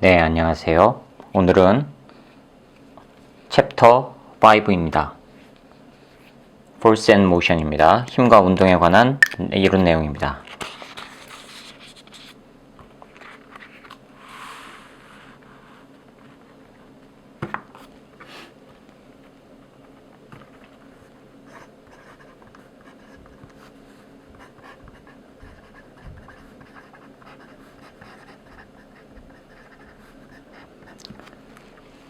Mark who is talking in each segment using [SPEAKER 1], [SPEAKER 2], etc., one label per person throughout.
[SPEAKER 1] 네, 안녕하세요. 오늘은 챕터 5입니다. Force and Motion입니다. 힘과 운동에 관한 이론 내용입니다.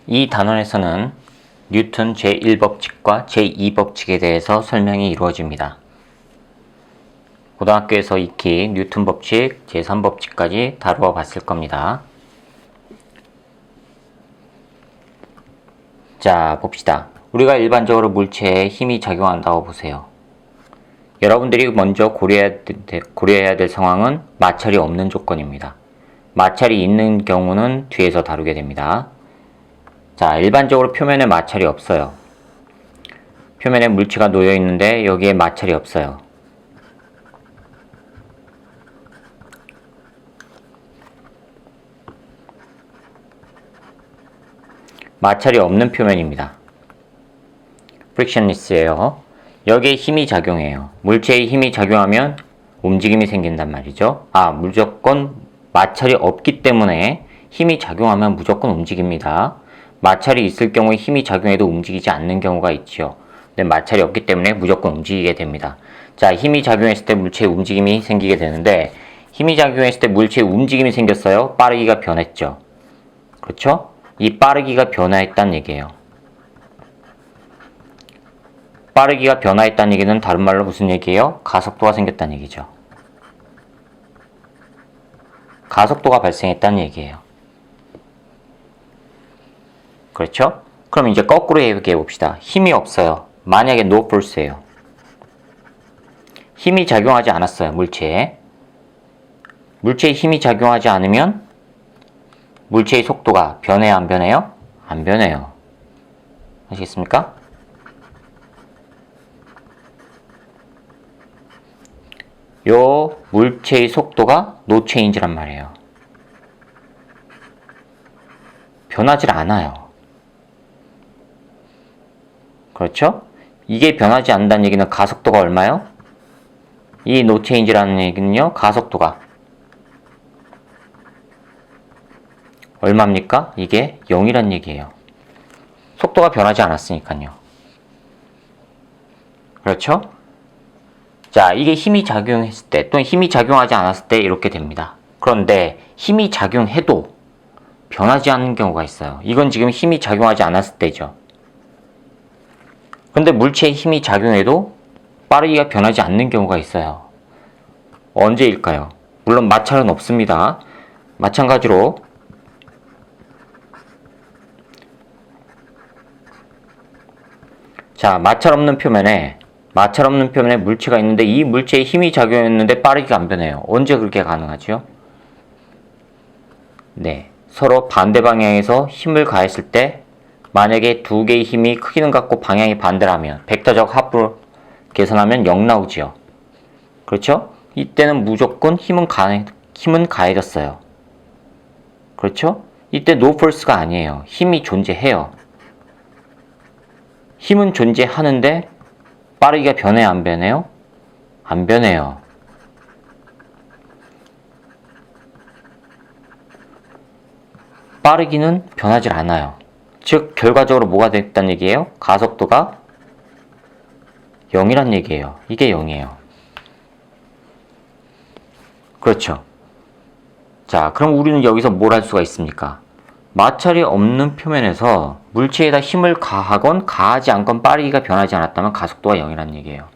[SPEAKER 1] 이 단원에서는 뉴턴 제1법칙과 제2법칙에 대해서 설명이 이루어집니다. 고등학교에서 익히 뉴턴 법칙, 제3법칙까지 다루어 봤을 겁니다. 자, 봅시다. 우리가 일반적으로 물체에 힘이 작용한다고 보세요. 여러분들이 먼저 고려해야 될 상황은 마찰이 없는 조건입니다. 마찰이 있는 경우는 뒤에서 다루게 됩니다. 자, 일반적으로 표면에 마찰이 없어요. 표면에 물체가 놓여 있는데 여기에 마찰이 없어요. 마찰이 없는 표면입니다. frictionless예요. 여기에 힘이 작용해요. 물체에 힘이 작용하면 움직임이 생긴단 말이죠. 무조건 마찰이 없기 때문에 힘이 작용하면 무조건 움직입니다. 마찰이 있을 경우에 힘이 작용해도 움직이지 않는 경우가 있죠. 근데 마찰이 없기 때문에 무조건 움직이게 됩니다. 자, 힘이 작용했을 때 물체에 움직임이 생기게 되는데, 힘이 작용했을 때 물체에 움직임이 생겼어요. 빠르기가 변했죠. 그렇죠? 이 빠르기가 변화했다는 얘기예요. 빠르기가 변화했다는 얘기는 다른 말로 무슨 얘기예요? 가속도가 생겼다는 얘기죠. 가속도가 발생했다는 얘기예요. 그렇죠? 그럼 이제 거꾸로 얘기해 봅시다. 힘이 없어요. 만약에 no force예요. 힘이 작용하지 않았어요. 물체에. 물체에 힘이 작용하지 않으면 물체의 속도가 변해요? 안 변해요? 안 변해요. 아시겠습니까? 요 물체의 속도가 no change란 말이에요. 변하질 않아요. 그렇죠? 이게 변하지 않는다는 얘기는 가속도가 얼마요? 이 no change라는 얘기는요, 가속도가 얼마입니까? 이게 0이란 얘기예요. 속도가 변하지 않았으니까요. 그렇죠? 자, 이게 힘이 작용했을 때 또는 힘이 작용하지 않았을 때 이렇게 됩니다. 그런데 힘이 작용해도 변하지 않는 경우가 있어요. 이건 지금 힘이 작용하지 않았을 때죠. 근데 물체에 힘이 작용해도 빠르기가 변하지 않는 경우가 있어요. 언제일까요? 물론 마찰은 없습니다. 마찬가지로 자, 마찰 없는 표면에 물체가 있는데 이 물체에 힘이 작용했는데 빠르기가 안 변해요. 언제 그렇게 가능하죠? 네, 서로 반대 방향에서 힘을 가했을 때 만약에 두 개의 힘이 크기는 같고 방향이 반대라면 벡터적 합으로 계산하면 0 나오지요. 그렇죠? 이때는 무조건 힘은 가해졌어요. 그렇죠? 이때 no force가 아니에요. 힘이 존재해요. 힘은 존재하는데 빠르기가 변해요? 안 변해요? 안 변해요. 빠르기는 변하지 않아요. 즉 결과적으로 뭐가 됐다는 얘기예요? 가속도가 0이란 얘기예요. 이게 0이에요. 그렇죠. 자, 그럼 우리는 여기서 뭘 할 수가 있습니까? 마찰이 없는 표면에서 물체에다 힘을 가하건 가하지 않건 빠르기가 변하지 않았다면 가속도가 0이란 얘기예요.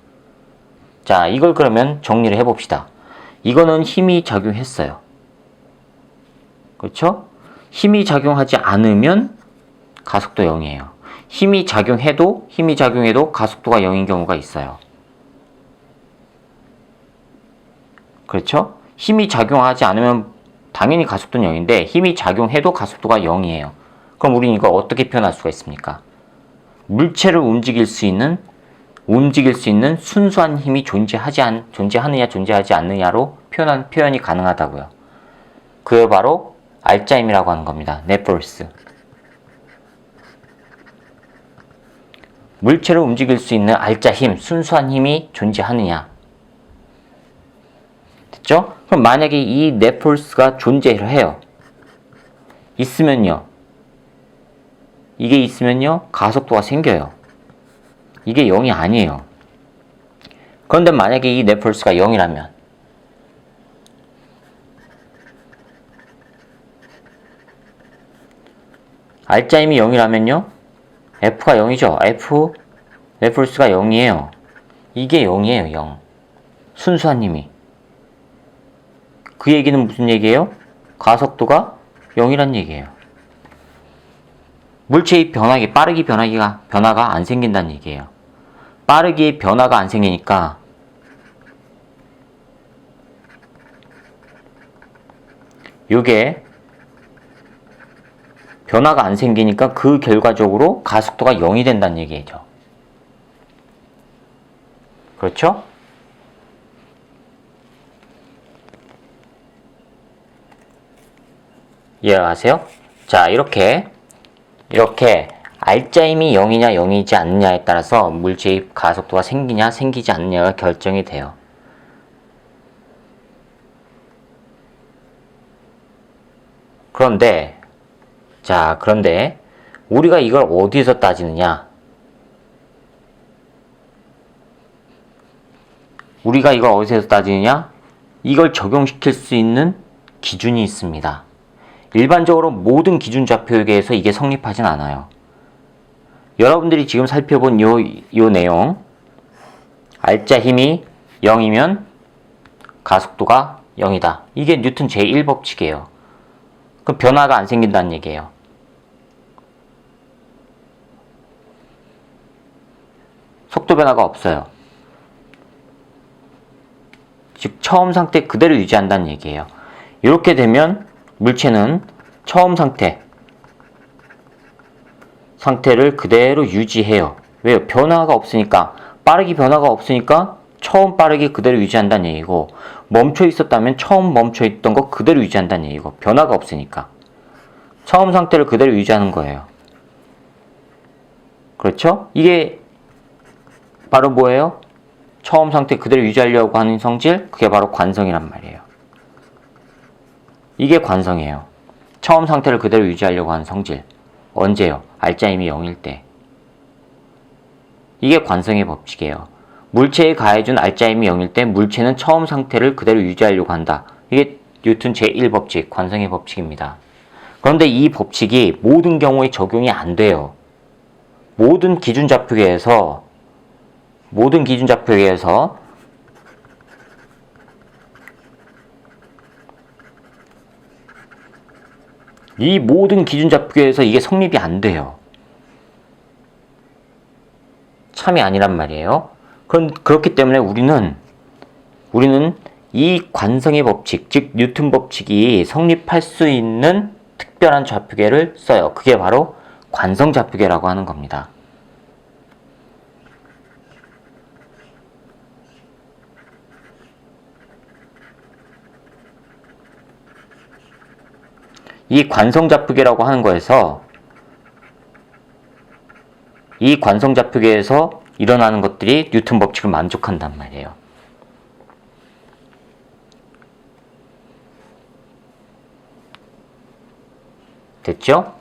[SPEAKER 1] 자, 이걸 그러면 정리를 해봅시다. 이거는 힘이 작용했어요. 그렇죠? 힘이 작용하지 않으면 가속도 0이에요. 힘이 작용해도 가속도가 0인 경우가 있어요. 그렇죠? 힘이 작용하지 않으면 당연히 가속도는 0인데 힘이 작용해도 가속도가 0이에요. 그럼 우리는 이걸 어떻게 표현할 수가 있습니까? 물체를 움직일 수 있는 순수한 힘이 존재하느냐 존재하지 않느냐로 표현이 가능하다고요. 그게 바로 알짜 힘이라고 하는 겁니다. 넷포스. 물체를 움직일 수 있는 알짜 힘, 순수한 힘이 존재하느냐. 됐죠? 그럼 만약에 이 넷포스가 존재를 해요. 있으면요. 이게 있으면요. 가속도가 생겨요. 이게 0이 아니에요. 그런데 만약에 이 넷포스가 0이라면 알짜 힘이 0이라면요. F가 0이죠. 넷포스가 0이에요. 이게 0이에요. 0. 순수한 힘이. 그 얘기는 무슨 얘기예요? 가속도가 0이란 얘기예요. 물체의 빠르게 변화가 안 생긴다는 얘기예요. 빠르게 변화가 안 생기니까 요게 변화가 안 생기니까 그 결과적으로 가속도가 0이 된다는 얘기죠. 그렇죠? 이해하세요? 자, 이렇게 알짜 힘이 0이냐 0이지 않느냐에 따라서 물체의 가속도가 생기냐 생기지 않느냐가 결정이 돼요. 그런데 우리가 이걸 어디에서 따지느냐? 이걸 적용시킬 수 있는 기준이 있습니다. 일반적으로 모든 기준 좌표계에서 이게 성립하진 않아요. 여러분들이 지금 살펴본 요 내용, 알짜 힘이 0이면 가속도가 0이다. 이게 뉴턴 제1법칙이에요. 그럼 변화가 안 생긴다는 얘기예요. 속도 변화가 없어요. 즉 처음 상태 그대로 유지한다는 얘기예요. 이렇게 되면 물체는 처음 상태를 그대로 유지해요. 왜요? 변화가 없으니까, 빠르게 변화가 없으니까 처음 빠르게 그대로 유지한다는 얘기고, 멈춰 있었다면 처음 멈춰 있던 거 그대로 유지한다는 얘기고, 변화가 없으니까 처음 상태를 그대로 유지하는 거예요. 그렇죠? 이게 바로 뭐예요? 처음 상태 그대로 유지하려고 하는 성질, 그게 바로 관성이란 말이에요. 이게 관성이에요. 처음 상태를 그대로 유지하려고 하는 성질. 언제요? 알짜 힘이 0일 때. 이게 관성의 법칙이에요. 물체에 가해준 알짜 힘이 0일 때 물체는 처음 상태를 그대로 유지하려고 한다. 이게 뉴턴 제1법칙, 관성의 법칙입니다. 그런데 이 법칙이 모든 경우에 적용이 안 돼요. 모든 기준 좌표계에서 이 모든 기준 좌표계에서 이게 성립이 안 돼요. 참이 아니란 말이에요. 그렇기 때문에 우리는 이 관성의 법칙, 즉 뉴턴 법칙이 성립할 수 있는 특별한 좌표계를 써요. 그게 바로 관성 좌표계라고 하는 겁니다. 이 관성 좌표계라고 하는 거에서 이 관성 좌표계에서 일어나는 것들이 뉴턴 법칙을 만족한단 말이에요. 됐죠?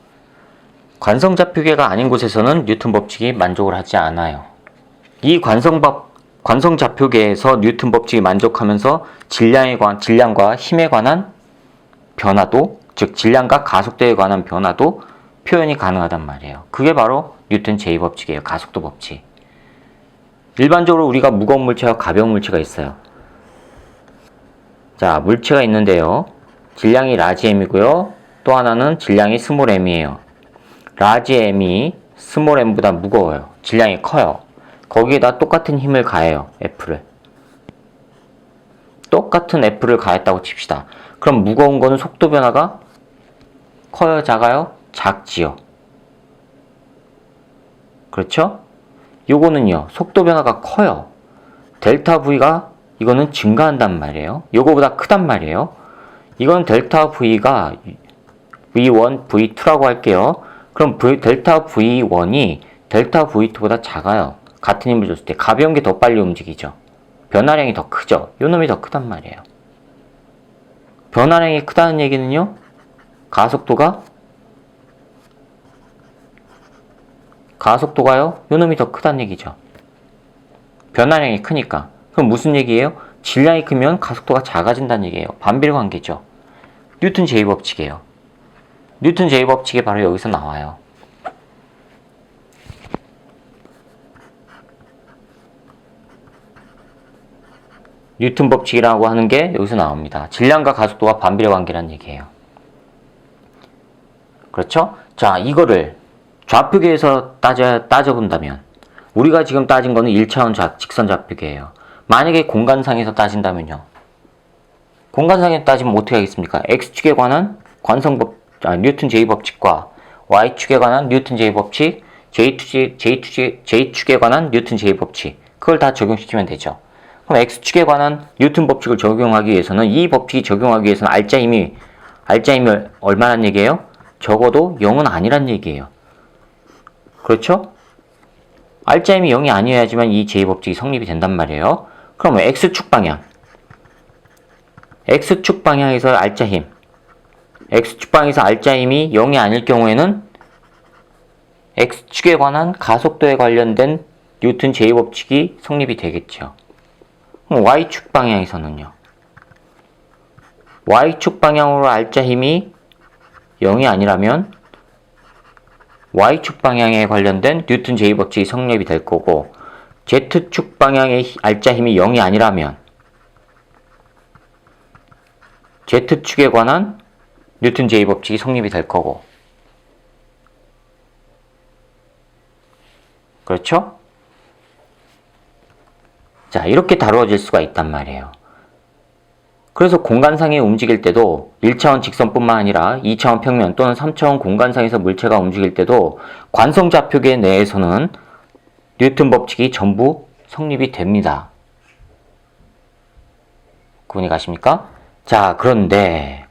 [SPEAKER 1] 관성 좌표계가 아닌 곳에서는 뉴턴 법칙이 만족을 하지 않아요. 이 관성 좌표계에서 뉴턴 법칙이 만족하면서 질량과 힘에 관한 변화도, 즉 질량과 가속도에 관한 변화도 표현이 가능하단 말이에요. 그게 바로 뉴턴 제2법칙이에요. 가속도 법칙. 일반적으로 우리가 무거운 물체와 가벼운 물체가 있어요. 자, 물체가 있는데요. 질량이 라지 m이고요. 또 하나는 질량이 스몰 m이에요. 라지 m이 스몰 m보다 무거워요. 질량이 커요. 거기에다 똑같은 힘을 가해요. F를. 똑같은 F를 가했다고 칩시다. 그럼 무거운 거는 속도 변화가 커요? 작아요? 작지요. 그렇죠? 요거는요. 속도 변화가 커요. 델타 V가 이거는 증가한단 말이에요. 요거보다 크단 말이에요. 이건 델타 V가 V1, V2라고 할게요. 그럼 델타 V1이 델타 V2보다 작아요. 같은 힘을 줬을 때 가벼운 게 더 빨리 움직이죠. 변화량이 더 크죠. 요 놈이 더 크단 말이에요. 변화량이 크다는 얘기는요, 가속도가요, 요 놈이 더 크다는 얘기죠. 변화량이 크니까. 그럼 무슨 얘기예요? 질량이 크면 가속도가 작아진다는 얘기예요. 반비례 관계죠. 뉴턴 제2법칙이에요. 뉴턴 제2법칙이 바로 여기서 나와요. 뉴턴 법칙이라고 하는 게 여기서 나옵니다. 질량과 가속도가 반비례 관계라는 얘기예요. 그렇죠? 자, 이거를 좌표계에서 따져본다면, 우리가 지금 따진 거는 1차원 직선 좌표계예요. 만약에 공간상에서 따진다면요. 공간상에서 따지면 어떻게 하겠습니까? X축에 관한 뉴턴 제2법칙과 Y축에 관한 뉴턴 제2법칙, J축에 관한 뉴턴 제2법칙, 그걸 다 적용시키면 되죠. 그럼 X축에 관한 뉴턴 법칙을 적용하기 위해서는, 이 법칙이 적용하기 위해서는 알짜 힘이 얼마란 얘기예요? 적어도 0은 아니란 얘기예요. 그렇죠? 알짜 힘이 0이 아니어야지만 이 제2법칙이 성립이 된단 말이에요. 그러면 X축 방향에서 알짜 힘, X축 방향에서 알짜 힘이 0이 아닐 경우에는 X축에 관한 가속도에 관련된 뉴턴 제2법칙이 성립이 되겠죠. 그럼 Y축 방향에서는요. Y축 방향으로 알짜 힘이 0이 아니라면 Y축 방향에 관련된 뉴턴 제2법칙이 성립이 될 거고, Z축 방향의 알짜 힘이 0이 아니라면 Z축에 관한 뉴턴 제2법칙이 성립이 될 거고. 그렇죠? 자, 이렇게 다루어질 수가 있단 말이에요. 그래서 공간상에 움직일 때도 1차원 직선뿐만 아니라 2차원 평면 또는 3차원 공간상에서 물체가 움직일 때도 관성좌표계 내에서는 뉴턴 법칙이 전부 성립이 됩니다. 구분이 가십니까? 자, 그런데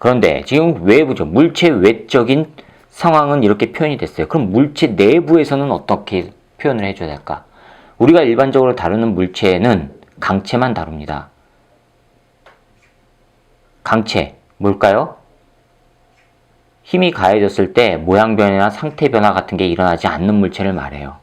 [SPEAKER 1] 지금 외부죠. 물체 외적인 상황은 이렇게 표현이 됐어요. 그럼 물체 내부에서는 어떻게 표현을 해줘야 될까? 우리가 일반적으로 다루는 물체는 강체만 다룹니다. 강체, 뭘까요? 힘이 가해졌을 때 모양 변화나 상태 변화 같은 게 일어나지 않는 물체를 말해요.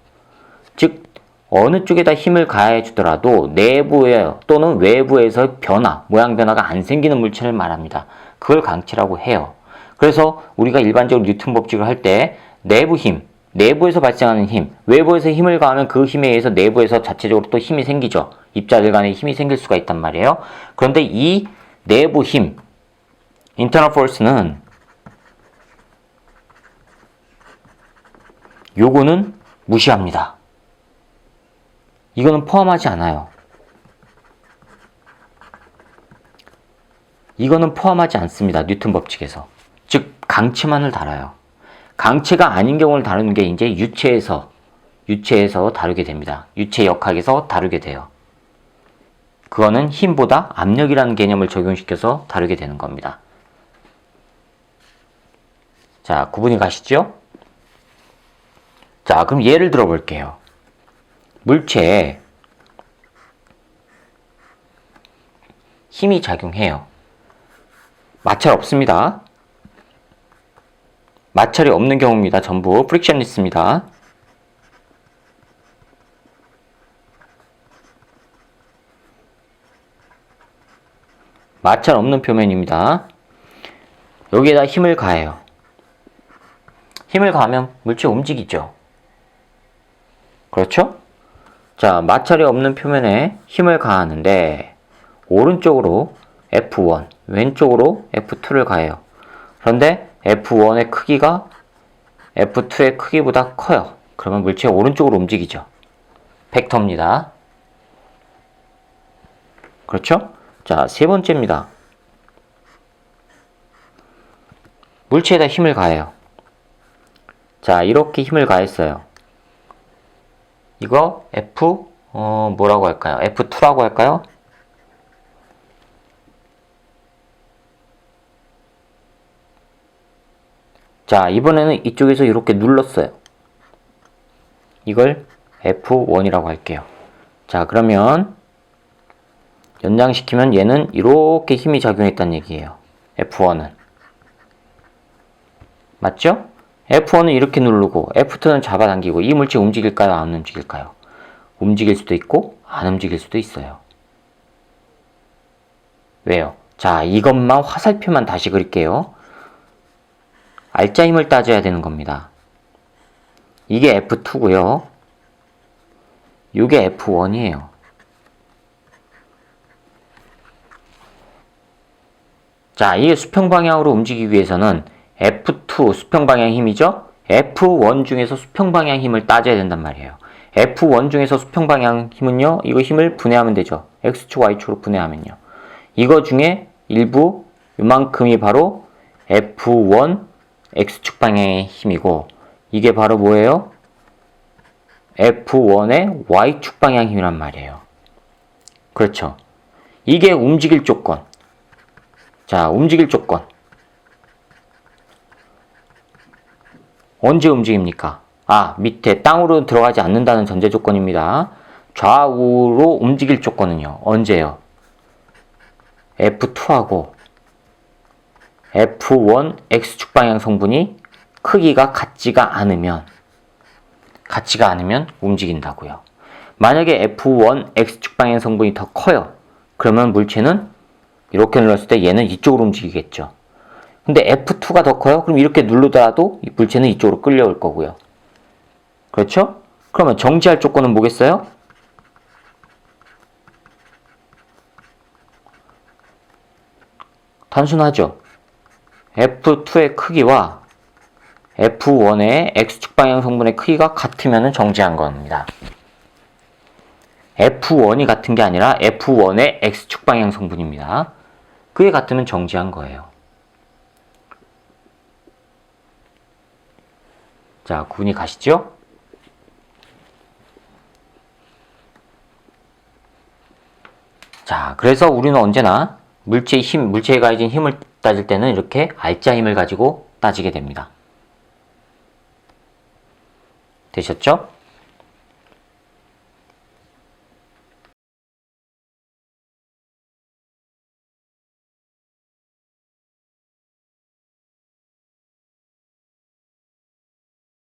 [SPEAKER 1] 즉, 어느 쪽에다 힘을 가해 주더라도 내부에 또는 외부에서 변화, 모양 변화가 안 생기는 물체를 말합니다. 그걸 강체라고 해요. 그래서 우리가 일반적으로 뉴턴 법칙을 할 때 내부 힘, 내부에서 발생하는 힘, 외부에서 힘을 가하면 그 힘에 의해서 내부에서 자체적으로 또 힘이 생기죠. 입자들 간에 힘이 생길 수가 있단 말이에요. 그런데 이 내부 힘, internal force는 요거는 무시합니다. 이거는 포함하지 않아요. 이거는 포함하지 않습니다. 뉴턴 법칙에서. 즉, 강체만을 다뤄요. 강체가 아닌 경우를 다루는 게 이제 유체에서 다루게 됩니다. 유체 역학에서 다루게 돼요. 그거는 힘보다 압력이라는 개념을 적용시켜서 다루게 되는 겁니다. 자, 구분이 가시죠? 자, 그럼 예를 들어 볼게요. 물체에 힘이 작용해요. 마찰 없습니다. 마찰이 없는 경우입니다. 전부 프릭션리스입니다. 마찰 없는 표면입니다. 여기에다 힘을 가해요. 힘을 가하면 물체 움직이죠. 그렇죠? 자, 마찰이 없는 표면에 힘을 가하는데 오른쪽으로 F1, 왼쪽으로 F2를 가해요. 그런데 F1의 크기가 F2의 크기보다 커요. 그러면 물체가 오른쪽으로 움직이죠. 벡터입니다. 그렇죠? 자, 세 번째입니다. 물체에다 힘을 가해요. 자, 이렇게 힘을 가했어요. 이거 뭐라고 할까요? F2라고 할까요? 자, 이번에는 이쪽에서 이렇게 눌렀어요. 이걸 F1이라고 할게요. 자, 그러면 연장시키면 얘는 이렇게 힘이 작용했다는 얘기예요. F1은. 맞죠? F1은 이렇게 누르고 F2는 잡아당기고 이 물체 움직일까요? 안 움직일까요? 움직일 수도 있고 안 움직일 수도 있어요. 왜요? 자, 이것만 화살표만 다시 그릴게요. 알짜 힘을 따져야 되는 겁니다. 이게 F2고요. 이게 F1이에요. 자, 이게 수평 방향으로 움직이기 위해서는 F2 수평 방향 힘이죠? F1 중에서 수평 방향 힘을 따져야 된단 말이에요. F1 중에서 수평 방향 힘은요, 이거 힘을 분해하면 되죠. X축, Y축으로 분해하면요. 이거 중에 일부, 이만큼이 바로 F1 X축 방향의 힘이고, 이게 바로 뭐예요? F1의 Y축 방향 힘이란 말이에요. 그렇죠. 이게 움직일 조건. 자, 움직일 조건. 언제 움직입니까? 아, 밑에 땅으로 들어가지 않는다는 전제 조건입니다. 좌우로 움직일 조건은요. 언제요? F2하고 F1 X축 방향 성분이 크기가 같지가 않으면 움직인다고요. 만약에 F1 X축 방향 성분이 더 커요. 그러면 물체는 이렇게 눌렀을 때 얘는 이쪽으로 움직이겠죠. 근데 F2가 더 커요? 그럼 이렇게 누르더라도 이 물체는 이쪽으로 끌려올 거고요. 그렇죠? 그러면 정지할 조건은 뭐겠어요? 단순하죠. F2의 크기와 F1의 X축 방향 성분의 크기가 같으면 정지한 겁니다. F1이 같은 게 아니라 F1의 X축 방향 성분입니다. 그게 같으면 정지한 거예요. 자, 구분이 가시죠? 자, 그래서 우리는 언제나 물체에 가해진 힘을 따질 때는 이렇게 알짜 힘을 가지고 따지게 됩니다. 되셨죠?